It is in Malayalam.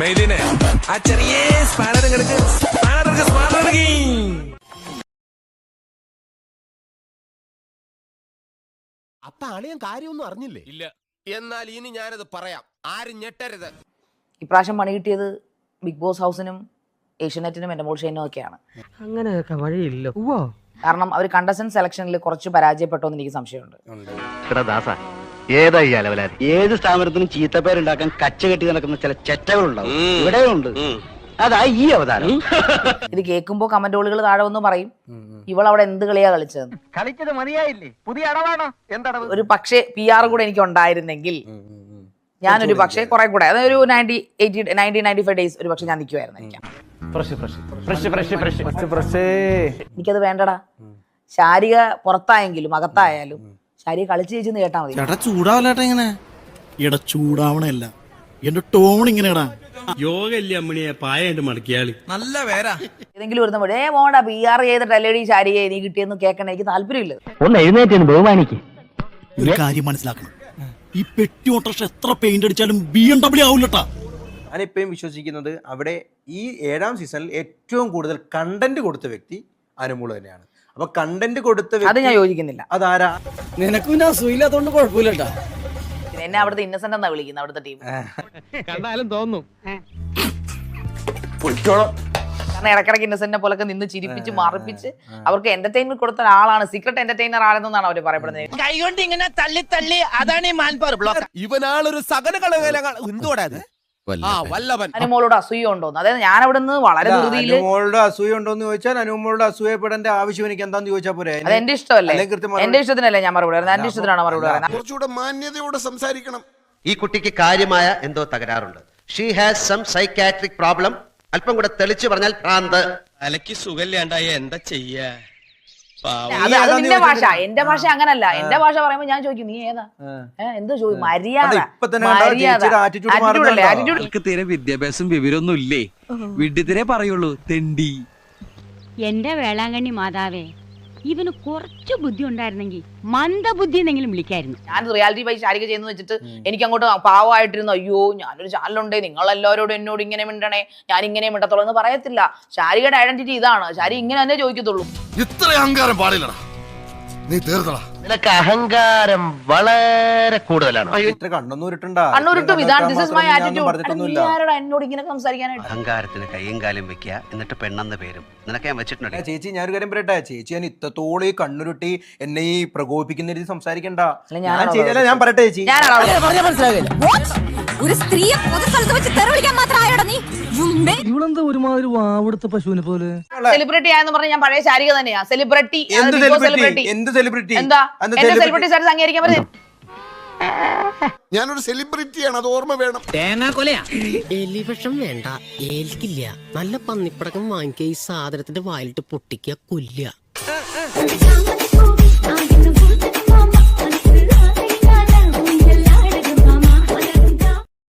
മെയ്ദിനെ ആ ചെറിയ സ്പാനർ കിടക്ക് അപ്പൊ അളിയൻ കാര്യമൊന്നും അറിഞ്ഞില്ലേ? ഇല്ല. എന്നാൽ ഇനി ഞാനത് പറയാം, ആരും ഞെട്ടരുത്. ഇപ്രാവശ്യം പണി കിട്ടിയത് ബിഗ് ബോസ് ഹൗസിനും ഏഷ്യനെറ്റിനും എൻ്റെ മോൾ ഷൈനും ഒക്കെയാണ്. അങ്ങനെയൊക്കെ വഴിയില്ല. കാരണം അവർ കണ്ടസ്റ്റന്റ് സെലക്ഷനിൽ കുറച്ച് പരാജയപ്പെട്ടോ എന്ന് എനിക്ക് സംശയമുണ്ട്. ഏത് സ്ഥാപനത്തിനും ചീത്തപ്പേരുണ്ടാക്കാൻ കച്ച കെട്ടി നടക്കുന്ന ചില ചെറ്റകളുണ്ടാവും, ഇവിടെയുണ്ട്. അതാ ഈ അവതാരം. ഇത് കേൾക്കുമ്പോൾ കമന്റുകൾ താഴെ വന്ന് പറയും, ഇവളവിടെ എന്ത് കളിയാ കളിച്ചതെന്ന്. കളിച്ചത് മതിയായില്ലേ? പുതിയ അടവാണോ? എന്താണ് ഒരു പക്ഷേ PR കൂടെ എനിക്ക് ഉണ്ടായിരുന്നെങ്കിൽ ഞാനൊരു പക്ഷേ കുറെ കൂടെ അതൊരു 90-95 ഡേയ്സ് ഒരു പക്ഷെ ഞാൻ നിൽക്കുമായിരുന്നിരിക്കാം. എനിക്കത് വേണ്ടടാ. ശാരിക പുറത്തായെങ്കിലും അകത്തായാലും ശാരിക കളിച്ച് ജയിച്ചെന്ന് കേട്ടാ മതി. ചൂടാവല്ലേട്ടാ ഇങ്ങനെ ചൂടാവണല്ല എന്റെ ടോൺ ഇങ്ങനെയാടാ. യോഗ ഇല്ല അമ്മണിയെ പായായിട്ട് മടക്കിയാളി നല്ല പേരാ. ഏതെങ്കിലും ഒരു പോണ്ട PR ചെയ്തിട്ടല്ലേടി ശാരിക നീ കിട്ടിയെന്ന് കേൾക്കണ എനിക്ക് താല്പര്യമില്ല. ഒന്ന് എഴുന്നേറ്റ് ബഹുമാനിക്ക്. ഒരു കാര്യം മനസ്സിലാക്കണം, ഈ പെട്ടി ഓട്ടർഷ എത്ര പെയിന്റ് അടിച്ചാലും BMW ആവൂലട്ടാ. ഞാനിപ്പോഴും വിശ്വസിക്കുന്നത് അവിടെ ഈ 7ാം സീസണിൽ ഏറ്റവും കൂടുതൽ കണ്ടന്റ് കൊടുത്ത വ്യക്തി അനുമോള് തന്നെയാണ്. അപ്പൊ കണ്ടന്റ് കൊടുത്ത അത് ഞാൻ യോജിക്കുന്നില്ല. അതാരാ? നിനക്ക് പിന്നെ അസുഖമില്ലാത്തോണ്ട് കുഴപ്പമില്ലട്ടാ. എന്നെ അവിടുത്തെ ഇന്നസെന്റ് എന്നാ വിളിക്കുന്നത് അവിടുത്തെ ടീം. കണ്ടാലും തോന്നും. കാരണം ഇടക്കിടക്ക് ഇന്നസെന്റിനെ പോലൊക്കെ നിന്ന് ചിരിപ്പിച്ച് മറിപ്പിച്ച് അവർക്ക് എന്റർടൈൻമെന്റ് കൊടുത്ത ആളാണ്, സീക്രട്ട് എന്റർടൈനർ ആണെന്നാണ് അവർ പറയപ്പെടുന്നത്. കൈകൊണ്ട് ഇങ്ങനെ തള്ളി തള്ളി അതാണ് ഈ മാൻപവർ ബ്ലോക്ക്. ഇവനാളൊരു സകല എന്തുകൂടാ വല്ലഭൻ. അനുമോളോട് അസൂയ ഉണ്ടോന്ന്, അതായത് ഞാൻ അവിടെ നിന്ന് വളരെ ധൃതിയില് അനുമോളുടെ അസൂയ ഉണ്ടോന്ന് ചോദിച്ചാൽ അനുമോളുടെ അസൂയപ്പെടേണ്ട ആവശ്യം എനിക്ക് എന്താന്ന് ചോദിച്ചാൽ പോരെ? അത് എന്റെ ഇഷ്ടമല്ലേ, എന്റെ ഇഷ്ടത്തിനല്ലേ ഞാൻ മറുപടി പറയുന്നത്, എന്റെ ഇഷ്ടത്തിനാണ് മറുപടി പറയുന്നത്. കുറച്ചുകൂടെ മാന്യതയോടെ സംസാരിക്കണം. ഈ കുട്ടിക്ക് കാര്യമായ എന്തോ തകരാറുണ്ട്. She has some psychiatric problem. അല്പം കൂടെ തെളിച്ചു പറഞ്ഞാൽ ഭ്രാന്ത്. തലക്ക് സുഖമില്ലാണ്ടായ എന്താ ചെയ്യാ? അത് നിന്റെ ഭാഷ, എന്റെ ഭാഷ അങ്ങനല്ല. എന്റെ ഭാഷ പറയുമ്പോ ഞാൻ ചോദിക്കും നീ ഏതാ, എന്ത് ചോദിക്കും, മര്യാദ തീരെ വിദ്യാഭ്യാസം വിവരമൊന്നും ഇല്ലേ? വിഡ്ഢിത്തിരെ പറയുള്ളൂ തെണ്ടി. എന്റെ വേളാങ്കണ്ണി മാതാവേ, ഇവന് കുറച്ച് ബുദ്ധി ഉണ്ടായിരുന്നെങ്കിൽ മന്ദബുദ്ധി എന്നെങ്കിലും വിളിക്കായിരുന്നു. ഞാൻ റിയാലിറ്റി ബൈ ശാരിക ചെയ്യുന്ന വെച്ചിട്ട് എനിക്ക് അങ്ങോട്ട് പാവമായിട്ടിരുന്നു, അയ്യോ ഞാനൊരു ചാനലുണ്ടേ നിങ്ങളെല്ലാവരോടും എന്നോട് ഇങ്ങനെ മിണ്ടണേ, ഞാൻ ഇങ്ങനെ മിണ്ടത്തുള്ളൂ എന്ന് പറയത്തില്ല. ശാരികയുടെ ഐഡന്റിറ്റി ഇതാണ്. ശാരി ഇങ്ങനെ തന്നെ ചോദിക്കത്തുള്ളൂ. ഇത്ര അഹങ്കാരം പാടില്ലടാ, നീ തീർന്നടാ. നിനക്ക് അഹങ്കാരം വളരെ കൂടുതലാണ്. കണ്ണൂരിട്ടും ഇതാണ് ദിസ് ഇസ് മൈ ആറ്റിറ്റ്യൂഡ്. ആരോടാ എന്നോട് ഇങ്ങനെ സംസാരിക്കാനായിട്ട്? അഹങ്കാരത്തിന് കയ്യും കാലും വെക്കുക, എന്നിട്ട് പെണ്ണെന്ന പേരും നിനക്ക് ഞാൻ വെച്ചിട്ടുണ്ട്. ചേച്ചി ഞാനൊരു കാര്യം പറയട്ടെ, ചേച്ചി ഞാൻ ഇത്രത്തോളം ഈ കണ്ണുരുട്ടി എന്നെ ഈ പ്രകോപിപ്പിക്കുന്ന രീതി സംസാരിക്കണ്ട. ഞാൻ പറയട്ടെ ചേച്ചി, ഒരു സ്ത്രീയെ പൊതുസ്ഥലത്ത് വെച്ച് തെറിവിളിക്കാൻ മാത്രമായോടാ നീ? ഇവളെന്താ ഒരുമാതിരി വാവെടുത്ത പശുവിനെ പോലെ? സെലിബ്രിറ്റി ആയെന്ന് പറഞ്ഞ ഞാൻ പഴയ ശാരിക തന്നെയാ. സെലിബ്രിറ്റി എന്ത് സെലിബ്രിറ്റി? എന്താ എന്റെ സെലിബ്രിറ്റി സ്റ്റാറ്റസ് അംഗീകരിക്കാൻ പറ്റും? ഞാനൊരു സെലിബ്രിറ്റിയാണ്, അത് ഓർമ്മ വേണം. തേങ്ങാ കൊലയാ. എലിവിഷം വേണ്ട, ഏൽക്കില്ല. നല്ല പന്നിപ്പടക്കം വാങ്ങിക്കുക, ഈ സാധനത്തിന്റെ വായിലിട്ട് പൊട്ടിക്കുക, കൊല്ലുക.